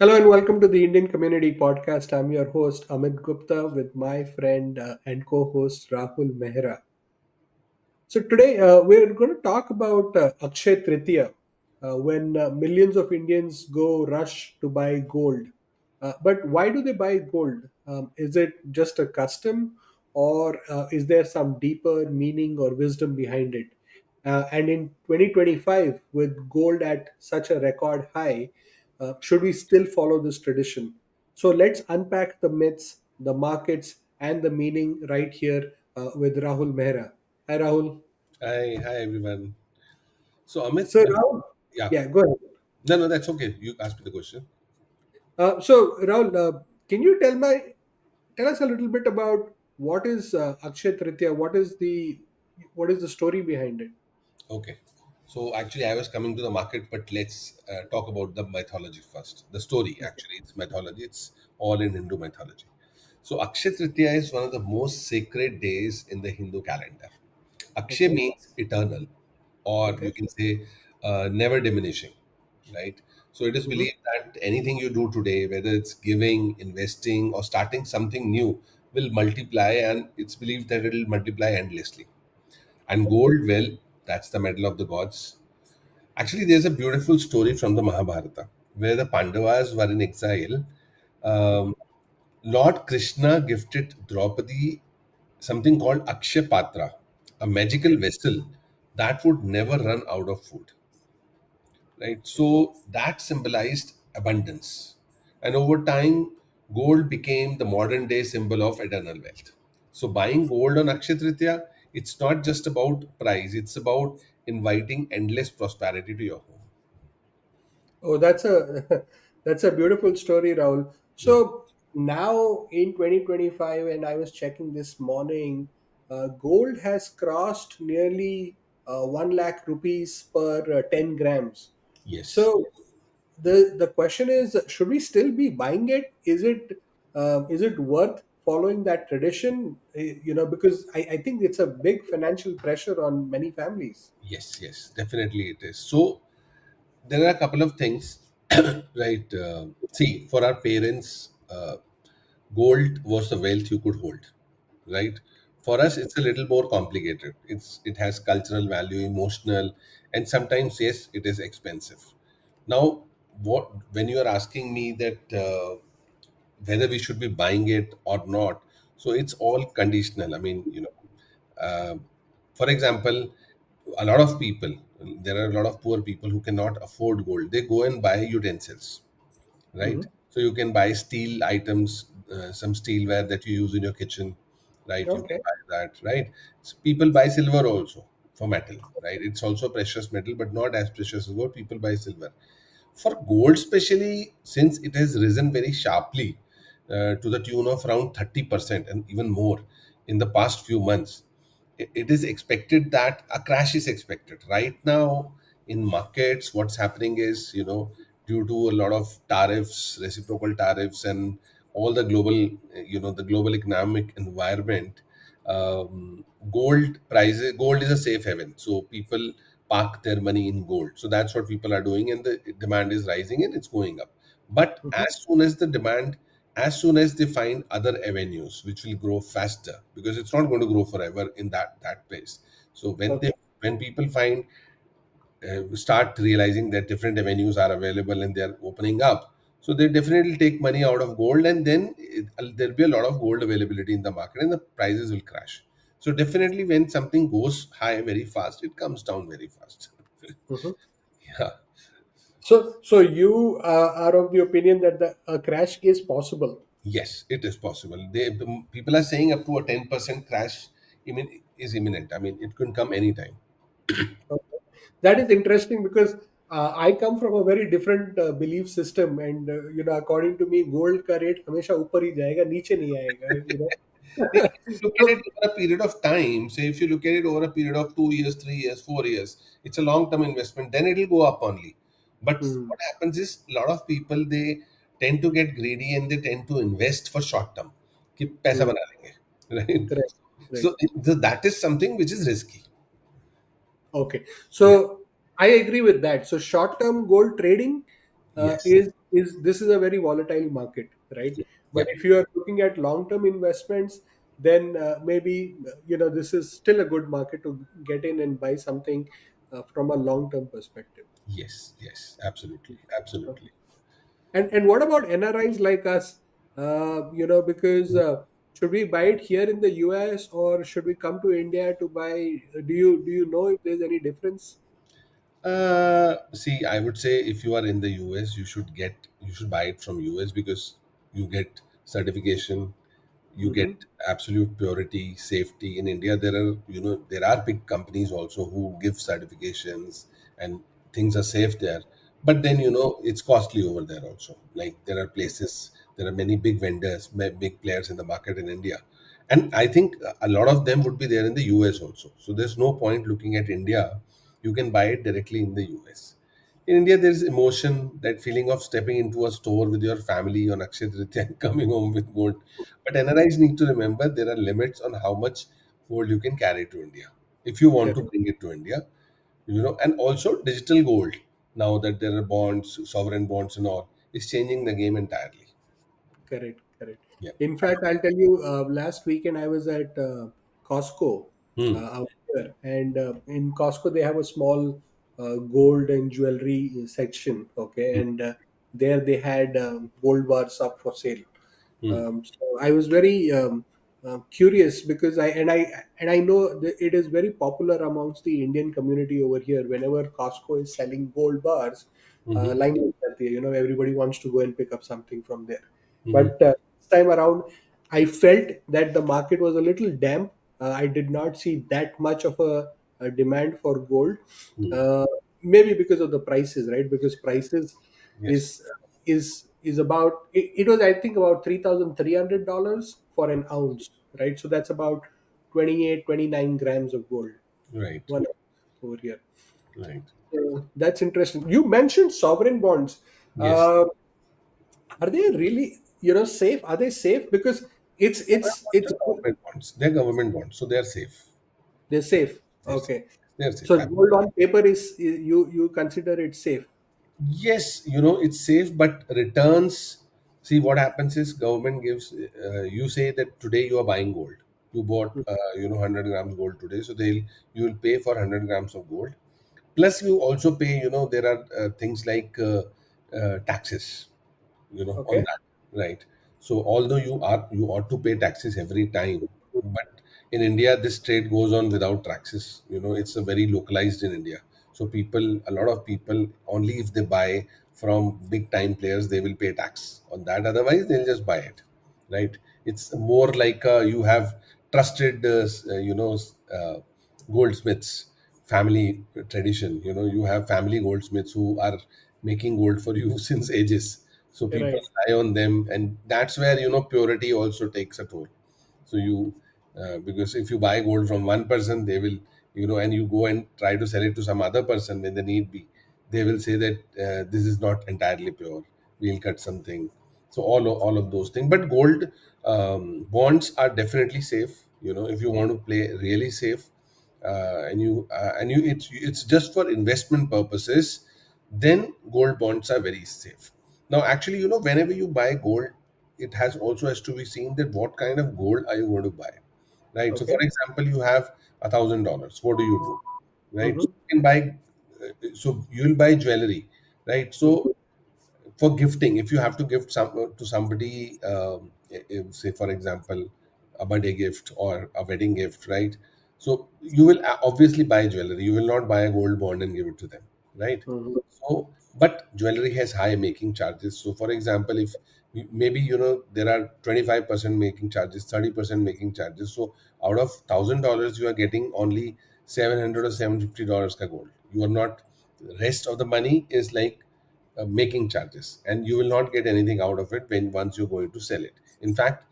Hello and welcome to the Indian Community Podcast. I'm your host Amit Gupta with my friend and co-host Rahul Mehra. So today we're going to talk about Akshay Tritiya, when millions of Indians go rush to buy gold. But why do they buy gold? Is it just a custom, or is there some deeper meaning or wisdom behind it? And in 2025, with gold at such a record high, should we still follow this tradition? So let's unpack the myths, the markets, and the meaning right here with Rahul Mehra. Hi, Rahul. Hi everyone. So Amit, So Rahul, yeah, yeah, go ahead. no, that's okay. You asked me the question. So Rahul, can you tell us a little bit about what is Akshay Tritiya? What is the story behind it? Okay. So actually, I was coming to the market, but let's talk about the mythology first. The story, actually, it's mythology. It's all in Hindu mythology. So Akshay Tritiya is one of the most sacred days in the Hindu calendar. Akshay Okay, means eternal, or you okay, can say never diminishing, right? So it is hmm, believed that anything you do today, whether it's giving, investing, or starting something new, will multiply, and it's believed that it will multiply endlessly. And gold, well, that's the medal of the gods. Actually, there's a beautiful story from the Mahabharata where the Pandavas were in exile. hmm. Um, Lord Krishna gifted Draupadi something called Akshay Patra, a magical vessel that would never run out of food, right? So that symbolized abundance. And over time, gold became the modern day symbol of eternal wealth. So buying gold on Akshay Tritiya, it's not just about price, it's about inviting endless prosperity to your home. Oh, that's a that's a beautiful story, Rahul. Mm. So now in 2025, and I was checking this morning, gold has crossed nearly 1 lakh rupees per 10 grams. Yes. So the question is, should we still be buying it? Is it worth following that tradition? Because I think it's a big financial pressure on many families. Yes, definitely it is. So there are a couple of things, right? See, for our parents, gold was the wealth you could hold, right? For us, it's a little more complicated. It has cultural value, emotional, and sometimes yes, it is expensive. Now, what when you are asking me that whether we should be buying it or not, so it's all conditional. I mean, uh, for example, a lot of people, there are a lot of poor people who cannot afford gold. They go and buy utensils, right? Mhm. So you can buy steel items, some steelware that you use in your kitchen, right? You can Okay. buy that, right? So people buy silver also for metal, right? It's also precious metal, but not as precious as gold. People buy silver. For gold, especially since it has risen very sharply to the tune of around 30% and even more in the past few months, it is expected that a crash is expected. Right now, in markets, what's happening is, due to a lot of tariffs, reciprocal tariffs, and all the global, the global economic environment, gold is a safe haven. So people park their money in gold. So that's what people are doing, and the demand is rising and it's going up. But Mhm. as soon as they find other avenues which will grow faster, because it's not going to grow forever in that pace. So Okay. when people start realizing that different avenues are available and they're opening up, so they definitely take money out of gold, and then there'll be a lot of gold availability in the market and the prices will crash. So definitely when something goes high very fast, it comes down very fast. Mhm. Yeah. So you are of the opinion that a crash is possible. Yes, it is possible. People are saying up to a 10% crash is imminent. I mean, it could come anytime. Okay. That is interesting because I come from a very different belief system, and according to me, gold का rate हमेशा ऊपर ही जाएगा, नीचे नहीं आएगा. If you look at So, it over a period of time, say if you look at it over a period of 2 years, 3 years, 4 years, it's a long term investment, then it'll go up only. But hmm, what happens is a lot of people, they tend to get greedy and they tend to invest for short term. कि पैसा hmm, बना लेंगे, right? correct, right. So that is something which is risky. Okay, Yeah. so I agree with that. So short-term gold trading Yes. is is this is a very volatile market, right? Yeah. But Yeah. if you are looking at long term investments, then maybe this is still a good market to get in and buy something from a long term perspective. Yes. Yes. Absolutely. Absolutely. And what about NRIs like us? Because should we buy it here in the US or should we come to India to buy? Do you know if there's any difference? See, I would say if you are in the US, you should buy it from US because you get certification, you get Mm-hmm. absolute purity, safety. In India, there are big companies also who give certifications and things are safe there. But then it's costly over there also. Like there are places, there are many big vendors, big players in the market in India, and I think a lot of them would be there in the US also. So there's no point looking at India. You can buy it directly in the US. In India, there is emotion, that feeling of stepping into a store with your family on Akshay Tritiya and coming home with gold. But NRIs need to remember there are limits on how much gold you can carry to India if you want to Correct, bring it to India. And also digital gold. Now that there are bonds, sovereign bonds, and all, is changing the game entirely. correct, correct. Yeah. In fact, I'll tell you, last weekend I was at Costco Hmm. out here, and in Costco they have a small gold and jewelry section. Okay, Hmm. and there they had gold bars up for sale. Hmm. So I was very curious because I know that it is very popular amongst the Indian community over here. Whenever Costco is selling gold bars, Hmm. line is there. Everybody wants to go and pick up something from there. Hmm. But this time around, I felt that the market was a little damp. I did not see that much of a demand for gold. Hmm. Uh, Maybe because of the prices, right? Because prices Yes. is is about it was I think about $3,300 for an ounce, right? So that's about 28-29 grams of gold, Right. 1 ounce over here. Right. So that's interesting. You mentioned sovereign bonds. Yes. Uh, are they really safe? Are they safe? Because it's They're government bonds. They're government bonds, so they're safe. they're safe. They're safe. Okay, They're safe. so gold on paper is you consider it safe. Yes, it's safe, but returns. See, what happens is government gives. You say that today you are buying gold. You bought, 100 grams gold today, so you will pay for 100 grams of gold. Plus, you also pay. There are things like taxes, on Okay, that, right? So although you ought to pay taxes every time, but in India this trade goes on without taxes. It's a very localized in India. So a lot of people, only if they buy from big time players, they will pay tax on that. Otherwise they'll just buy it, right? It's more like you have trusted goldsmiths, family tradition. You have family goldsmiths who are making gold for you since ages, so people right. rely on them, and that's where purity also takes a toll. So because if you buy gold from one person, they will, and you go and try to sell it to some other person when the need be, they will say that this is not entirely pure, we'll cut something. So all of those things, but gold bonds are definitely safe. If you want to play really safe, and you it's just for investment purposes, then gold bonds are very safe. Now actually, whenever you buy gold, it has to be seen that what kind of gold are you going to buy, right? So for Okay. example, you have $1,000. What do you do, right? So Mm-hmm. you can buy, so you'll buy jewelry, right? So Mm-hmm. for gifting, if you have to gift to somebody, say for example a birthday gift or a wedding gift, right? So you will obviously buy jewelry, you will not buy a gold bond and give it to them, right? Mm-hmm. So but jewelry has high making charges. So for example, if maybe there are 25% making charges, 30% making charges, so out of $1,000 you are getting only 700 or $750 ka gold. You are not, rest of the money is like making charges, and you will not get anything out of it when once you're going to sell it. In fact,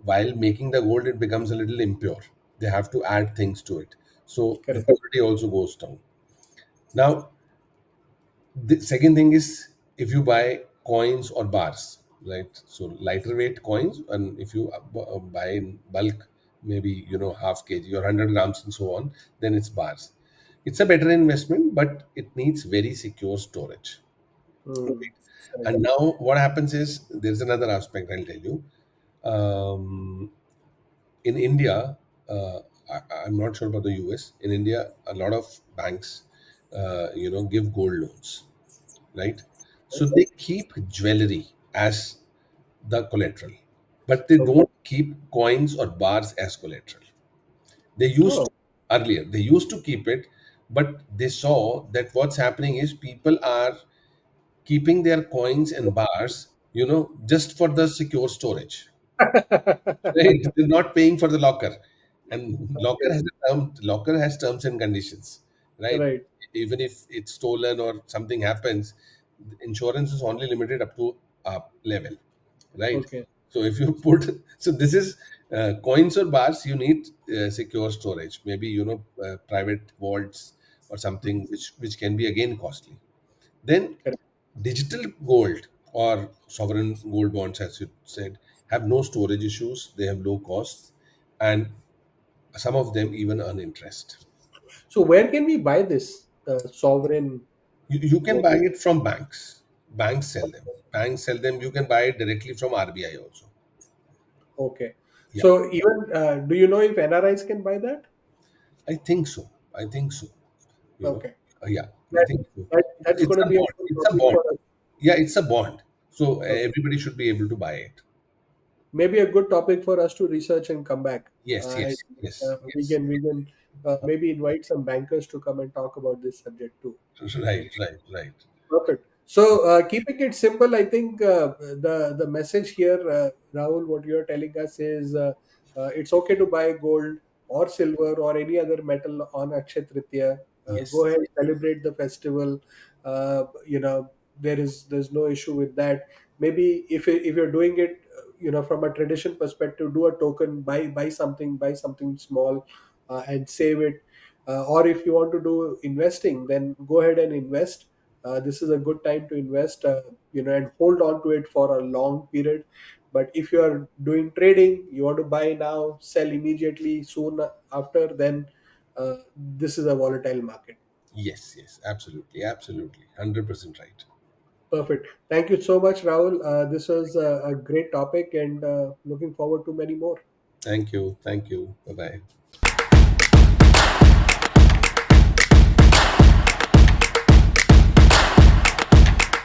while making the gold, it becomes a little impure. They have to add things to it, so the Correct. purity also goes down. Now the second thing is, if you buy coins or bars, right? So lighter weight coins, and if you buy in bulk, maybe half kg or 100 grams and so on, then it's bars. It's a better investment, but it needs very secure storage. Hmm. Right? Correct. And now what happens is there's another aspect I'll tell you. Um, in India, I'm not sure about the US. In India, a lot of banks, give gold loans, right? So they keep jewelry as the collateral, but they Okay. don't keep coins or bars as collateral. They used Oh. to earlier. They used to keep it, but they saw that what's happening is people are keeping their coins and bars, just for the secure storage. Right? They're not paying for the locker, and locker Okay. has locker has terms and conditions, right? Right. Even if it's stolen or something happens, insurance is only limited up to a level, right? Okay. So if you put, so this is coins or bars, you need secure storage, maybe private vaults or something which can be again costly. Then Correct. digital gold or sovereign gold bonds, as you said, have no storage issues, they have low costs, and some of them even earn interest. So where can we buy this sovereign You can gold? buy it from banks. Banks sell them. Banks sell them. You can buy it directly from RBI also. Okay. Yeah, So even do you know if NRIs can buy that? I think so. I think so. You know, Okay. yeah, I That, think so. that's It's going to a be a bond. good It's a topic bond. for us. Yeah, it's a bond. So Okay. everybody should be able to buy it. Maybe a good topic for us to research and come back. Yes, And yes, yes, we yes. can maybe invite some bankers to come and talk about this subject too. Right, right, right. Perfect. So, keeping it simple, I think the message here, Rahul, what you're telling us is it's okay to buy gold or silver or any other metal on Akshay Tritiya. Go Yes, ahead, celebrate the festival. There's no issue with that. Maybe if you're doing it, from a tradition perspective, do a token, buy something small, and save it. Or if you want to do investing, then go ahead and invest. This is a good time to invest, and hold on to it for a long period. But if you are doing trading, you want to buy now, sell immediately, soon after, then this is a volatile market. yes, yes. Absolutely, absolutely. 100% right. Perfect. Thank you so much, Rahul. This was a great topic, and looking forward to many more. Thank you. Thank you. Bye bye.